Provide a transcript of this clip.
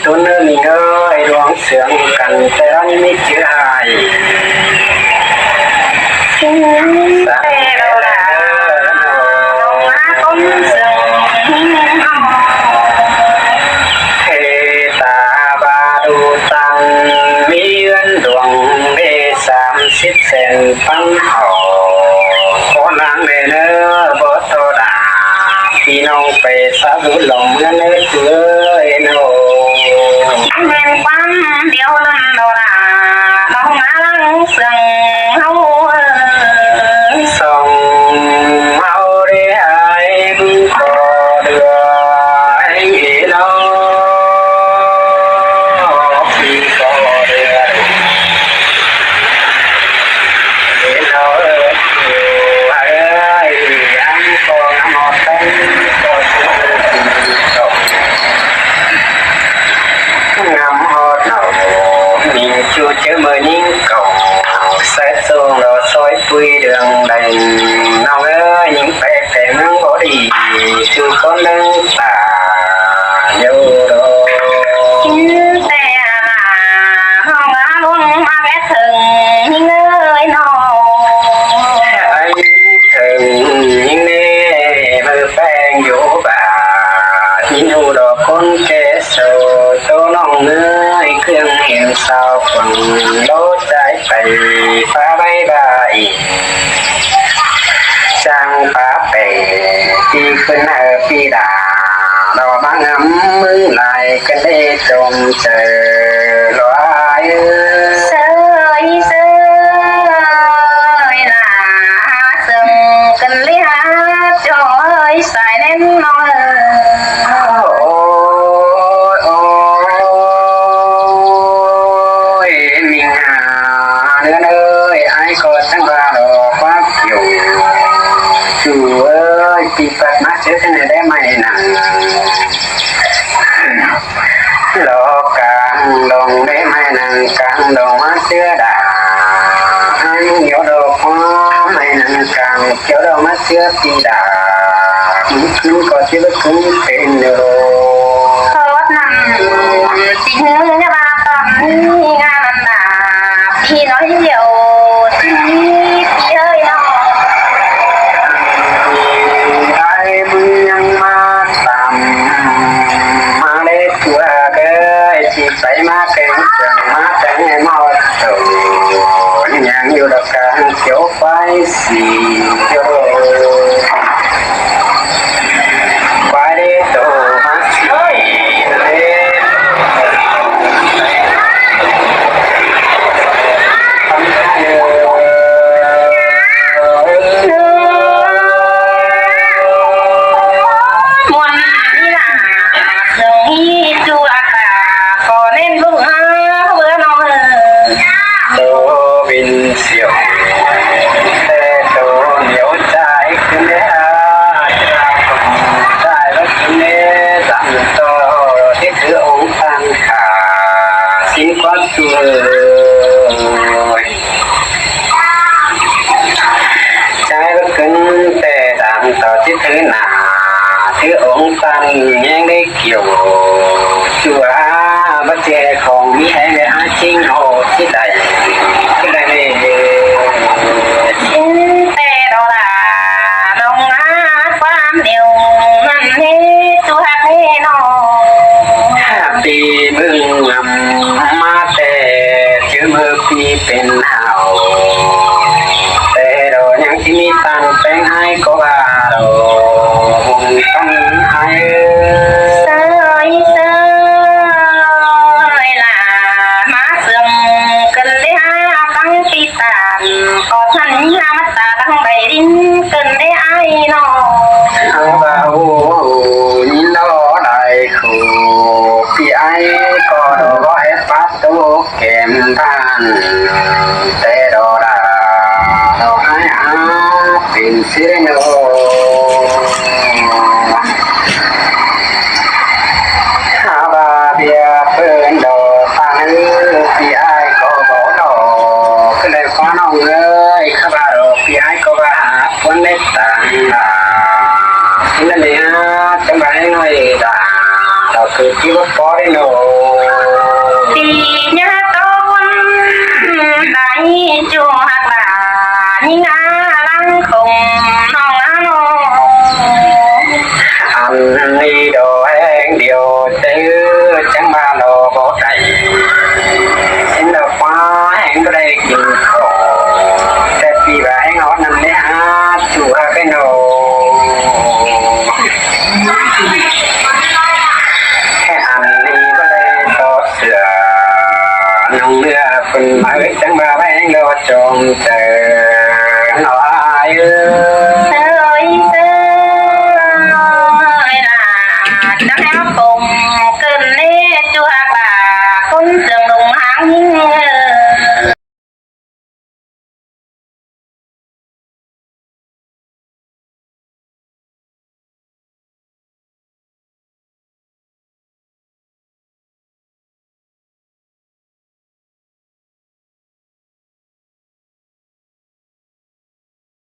ทุนมีเอ้ยดวงเสืองกันแต่รันมิจือหายแต่เราลาลงมาต้นเสืองเทตาบาดูตังมีเงินดวงเบ30เซนปันเฮาขอนางแม่เนื้อบ่โตดาพี่น้องไปสาธุลงเงินเอ้ยโนแม่นปันเดียวนั้นโดราน้องมาลังเสืองเฮาส่งเฮาได้ให้มึงขอเดือให้น้องพี่ขอเดือchú chớ mơ những cầu sẽ xuống đó xói quy đường đầy nào ơi những bé trẻ nâng bỏ đi chú con nâng tà nhau đó té là hông á luôn mà bé thường những nơi nó anh thường những nê mơ phèn vô bà nhìn hù đó con kê sầu tô nông nơiเครื่องเห็นสาวคนโลใจไปฟ้าใบใบจังฟ้าเปปีขึ้นปีดาดอกบางงำมือไหลกันได้จมเจอลอยเสยเสยล่ะซึ่งกันเลี้ยจอยใส่แน่นนอนปีปัดมาเจอที่ไหนได้ไหมนะโลกางลงได้ไหมนังกางลงมาเจอดาอันเกี่ยวดอกฟ้าไม่นังกางเกี่ยวดอกมาเจอปีดาคุณก็จะรู้คุณเป็นโลโทษนั่นจริงนะบ้าตอนนี้งานนั้นนะพี่น้อยเดียวที่พี่เอ้ยน้องมึงยังมาตามมาได้ตัวเกยที่ไปมาเก่งจังมาแต่งมาตัวยังอยู่ดอกกลางเขียวไฟสีโยไปได้ตัวมาสีใจก็ขึ้นแต่ดังต่อที่ถือหนาถือองค์ตันยังได้เกี่ยวชัวบัดเจของมีให้ได้หาจริงโหที่ใดที่ใดเลยแต่ดอลาน้องอาความเดียวนั่นนี่ตัวให้น้องปีบึ้งมาแต่ชื่อมือปีเป็นเฮาแต่ดอกยังที่มีตันแป้งให้ก็ว่าดอกต้องให้เสยเสยล่ะมาเสื่อมกันเลยหาฟังปีตานก็ทันหามาตาตั้งใบดินกันได้ไอ้น้องเอาบ่าวยินดอได้คู่พี่ไอ้ก็ดอกไอ้ปัดตัวแก้มบ้านแต่ดอกดาดอกไอ้เป็นเสียงโลหาบาเบียเพิ่นดอกฟังพี่ไอ้ก็บอกดอกก็เลยฟ้าน้องเอ้ยข้าบาดอกพี่ไอ้ก็ว่าคนเล็กต่างนั่นเนี่ยจังไรหน่อยดาดอก คือที่ว่าพอได้โนปีญาต้นได้จูหักหลานี่งาลังคงน้องอาน้องอันนี้ดอกแห้งเดียวเจอจังมาโลบ่ได้สินดอกฟ้าแห้งก็ได้กินของแต่ปีว่าแห้งอ่อนนั่นแหละฮะจูฮักโนแค่อันนี้ก็เลยพอเสือน้องเนื้อคนมาจังมาแห้งโลจงเจอหน่อย